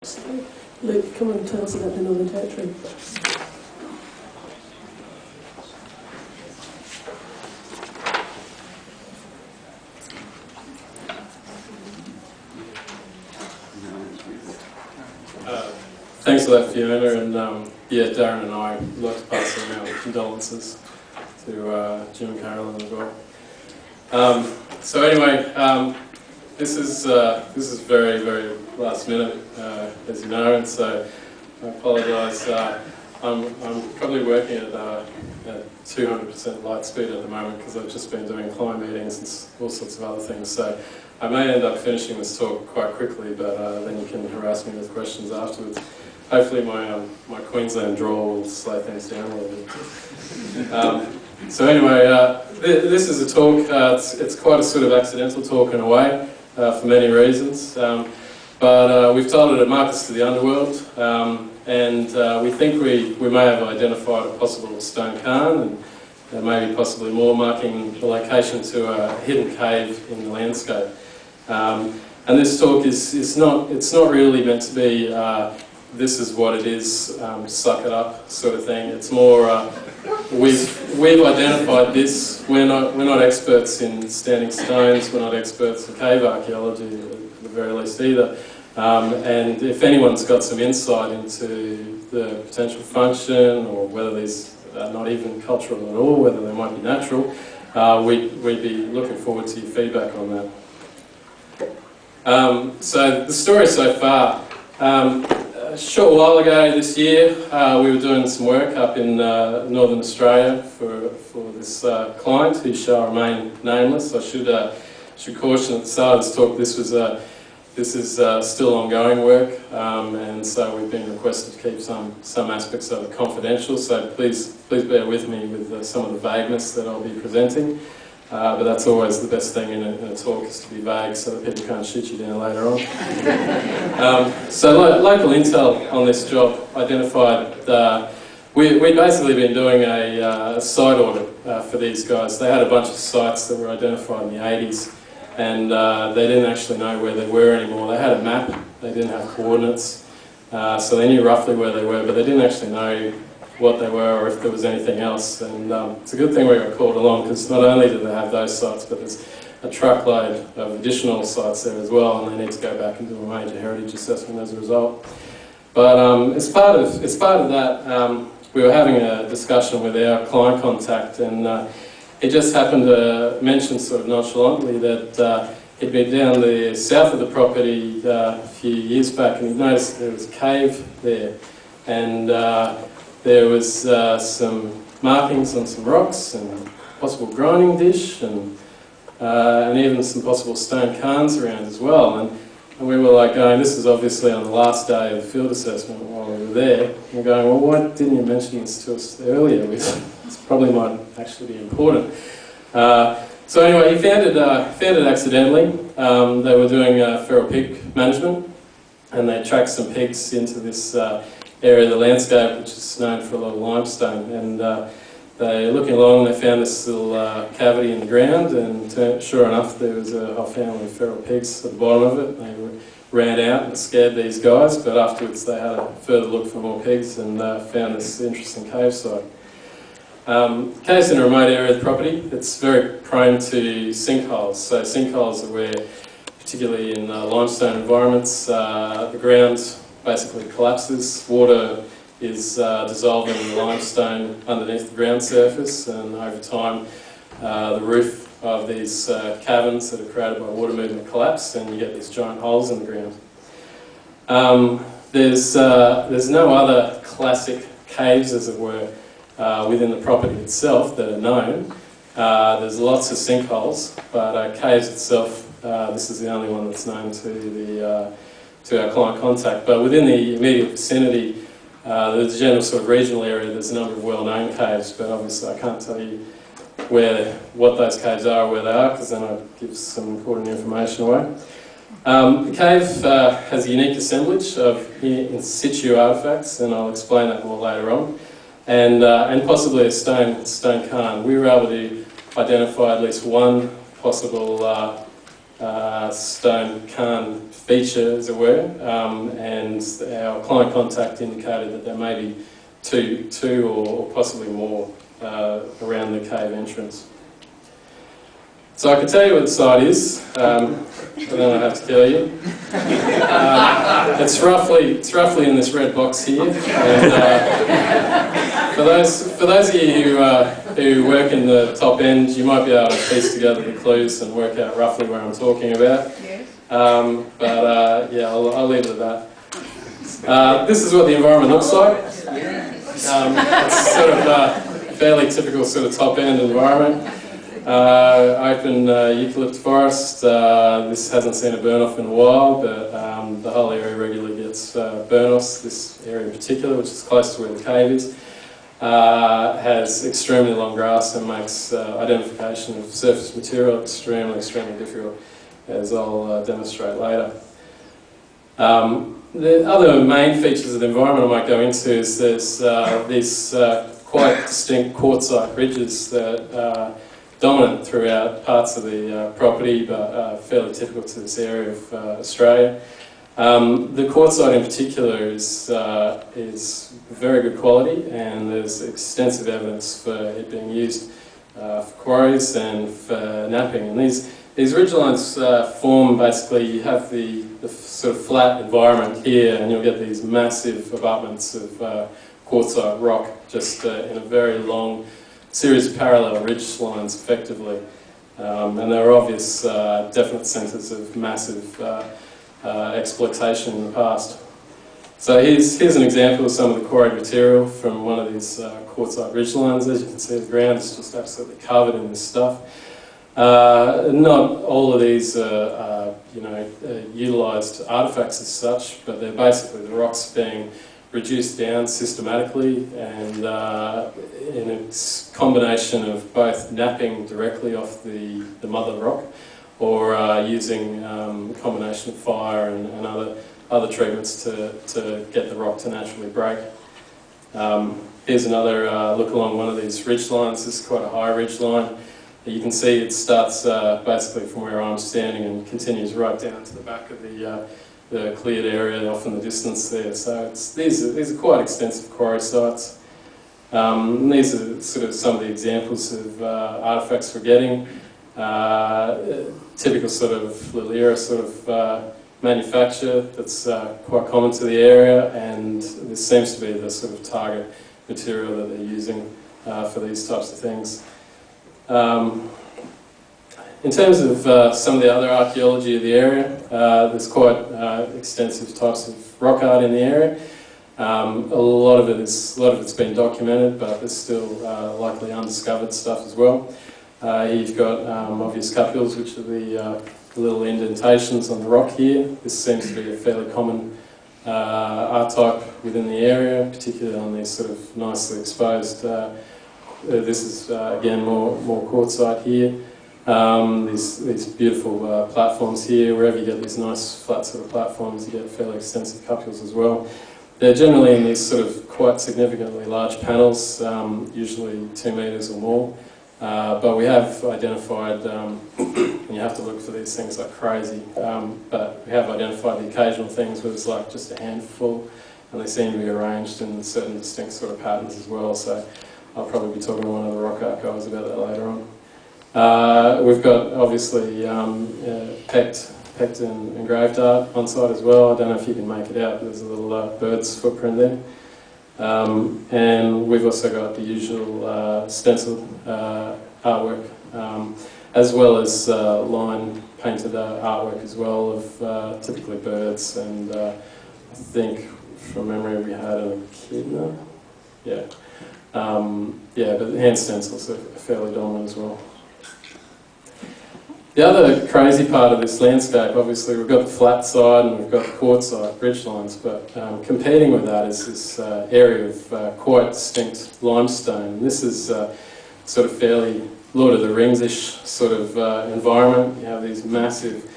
So, Luke, come and tell us about the Northern Territory. Thanks for that, Fiona, and yeah, Darran and I would like to pass on our condolences to Jim and Carolyn as well. So anyway, this is very, very last minute, as you know, and so I apologise. I'm probably working at 200% light speed at the moment because I've just been doing client meetings and all sorts of other things. So I may end up finishing this talk quite quickly, but then you can harass me with questions afterwards. Hopefully my Queensland drawl will slow things down a little bit. So anyway, this is a talk. It's quite a sort of accidental talk in a way, for many reasons. But we've titled it Markers to the Underworld, and we think we may have identified a possible stone cairn, and maybe possibly more, marking the location to a hidden cave in the landscape. And this talk it's not really meant to be this is what it is, suck it up sort of thing. It's more we've identified this. We're not experts in standing stones. We're not experts in cave archaeology at the very least either. And if anyone's got some insight into the potential function, or whether these are not even cultural at all, whether they might be natural, we'd be looking forward to your feedback on that. So the story so far. A short while ago this year, we were doing some work up in Northern Australia for this client who shall remain nameless. I should caution at the start of this talk, this is still ongoing work, and so we've been requested to keep some aspects of it confidential. So please bear with me with some of the vagueness that I'll be presenting. But that's always the best thing in a talk, is to be vague so that people can't shoot you down later on. So local intel on this job identified, we'd basically been doing a site audit for these guys. They had a bunch of sites that were identified in the 80s, and they didn't actually know where they were anymore. They had a map, they didn't have coordinates, so they knew roughly where they were, but they didn't actually know what they were or if there was anything else. And it's a good thing we got called along, because not only do they have those sites, but there's a truckload of additional sites there as well, and they need to go back and do a major heritage assessment as a result. But as part of that, we were having a discussion with our client contact, and it just happened to mention sort of nonchalantly that he'd been down the south of the property a few years back, and he noticed there was a cave there, and there was some markings on some rocks and possible grinding dish, and even some possible stone cairns around as well. And we were like going, this is obviously on the last day of the field assessment while we were there. And going, well, why didn't you mention this to us earlier? This probably might actually be important. So anyway, he found it accidentally. They were doing feral pig management, and they tracked some pigs into this area of the landscape, which is known for a lot of limestone, and they looking along, they found this little cavity in the ground, and sure enough there was a whole family of feral pigs at the bottom of it. They ran out and scared these guys, but afterwards they had a further look for more pigs and found this interesting cave site. Cave's in a remote area of the property. It's very prone to sinkholes. So sinkholes are where, particularly in limestone environments, the ground basically collapses. Water is dissolving the limestone underneath the ground surface, and over time the roof of these caverns that are created by water movement collapse, and you get these giant holes in the ground. There's no other classic caves, as it were, within the property itself that are known. There's lots of sinkholes, but caves itself, this is the only one that's known to our client contact. But within the immediate vicinity, the general sort of regional area, there's a number of well-known caves, but obviously I can't tell you what those caves are or where they are, because then I'd give some important information away. The cave has a unique assemblage of in situ artefacts, and I'll explain that more later on, and possibly a stone cairn. We were able to identify at least one possible stone Cairn feature, as it were, and our client contact indicated that there may be two or possibly more around the cave entrance. So I can tell you what the site is, but then I have to tell you. It's roughly in this red box here. And, for those of you who work in the top end, you might be able to piece together the clues and work out roughly where I'm talking about. Yes. Yeah, I'll leave it at that. This is what the environment looks like. It's sort of a fairly typical sort of top end environment. Open eucalypt forest. This hasn't seen a burn off in a while, but the whole area regularly gets burn offs. This area in particular, which is close to where the cave is, has extremely long grass and makes identification of surface material extremely difficult, as I'll demonstrate later. The other main features of the environment I might go into is there's these quite distinct quartzite ridges that are dominant throughout parts of the property, but fairly typical to this area of Australia. The quartzite in particular is very good quality, and there's extensive evidence for it being used for quarries and for napping. And these ridgelines form basically, you have the sort of flat environment here, and you'll get these massive abutments of quartzite rock just in a very long series of parallel ridge lines, effectively. And there are obvious, definite centres of massive exploitation in the past. So here's an example of some of the quarried material from one of these quartzite ridge lines. As you can see, the ground is just absolutely covered in this stuff. Not all of these are utilised artefacts as such, but they're basically the rocks being reduced down systematically, and in a combination of both napping directly off the mother rock, or using a combination of fire and other treatments to get the rock to naturally break. Here's another look along one of these ridge lines. This is quite a high ridge line. You can see it starts basically from where I'm standing and continues right down to the back of the cleared area off in the distance there. So these are quite extensive quarry sites. And these are sort of some of the examples of artefacts we're getting. Typical sort of Lillera sort of manufacture that's quite common to the area, and this seems to be the sort of target material that they're using for these types of things. In terms of some of the other archaeology of the area, there's quite extensive types of rock art in the area. A lot of it's been documented, but there's still likely undiscovered stuff as well. You've got obvious cupules, which are the little indentations on the rock here. This seems to be a fairly common art type within the area, particularly on these sort of nicely exposed. This is again more quartzite here. These beautiful platforms here. Wherever you get these nice flat sort of platforms, you get fairly extensive cupules as well. They're generally in these sort of quite significantly large panels, usually 2 metres or more. But we have identified, and you have to look for these things like crazy, but we have identified the occasional things where it's like just a handful, and they seem to be arranged in certain distinct sort of patterns as well. So I'll probably be talking to one of the rock art guys about that later on. We've got obviously pecked and engraved art on site as well. I don't know if you can make it out, there's a little bird's footprint there. And we've also got the usual stencil artwork, as well as line painted artwork as well of typically birds, and I think from memory we had an echidna. Yeah. Yeah, but hand stencils are fairly dominant as well. The other crazy part of this landscape, obviously, we've got the flat side and we've got the quartzite ridgelines, but competing with that is this area of quite distinct limestone. This is sort of fairly Lord of the Rings-ish sort of environment. You have these massive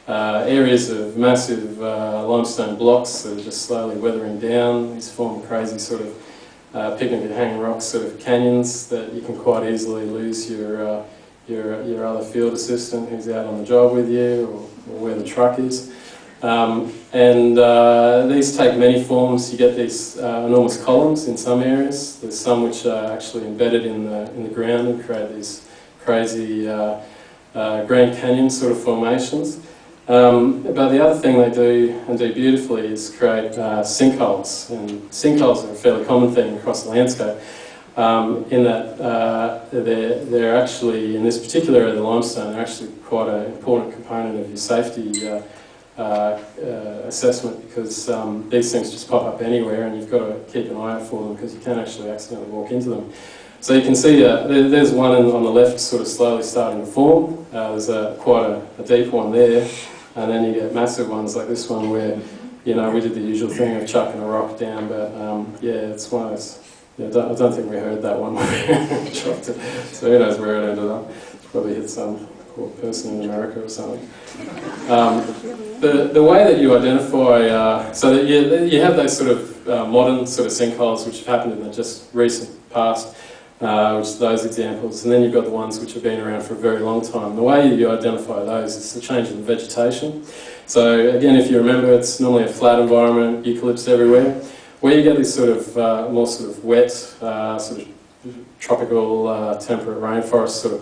areas of massive limestone blocks that are just slowly weathering down. These form crazy sort of picnic and hanging rock sort of canyons that you can quite easily lose your your other field assistant who's out on the job with you, or where the truck is. These take many forms. You get these enormous columns in some areas. There's some which are actually embedded in the ground and create these crazy Grand Canyon sort of formations. But the other thing they do, and do beautifully, is create sinkholes. And sinkholes are a fairly common thing across the landscape, in that they're actually, in this particular area of the limestone, they're actually quite an important component of your safety assessment, because these things just pop up anywhere and you've got to keep an eye out for them, because you can actually accidentally walk into them. So you can see there's one on the left sort of slowly starting to form. There's quite a deep one there, and then you get massive ones like this one where, you know, we did the usual thing of chucking a rock down, but yeah, it's one of those, yeah, I don't think we heard that one when we dropped it, so who knows where it ended up. Probably hit some poor person in America or something. The way that you identify, so that you have those sort of modern sort of sinkholes which have happened in the just recent past, which are those examples, and then you've got the ones which have been around for a very long time. The way you identify those is the change in the vegetation. So again, if you remember, it's normally a flat environment, eucalypts everywhere. Where you get this sort of more sort of wet, sort of tropical, temperate rainforest sort of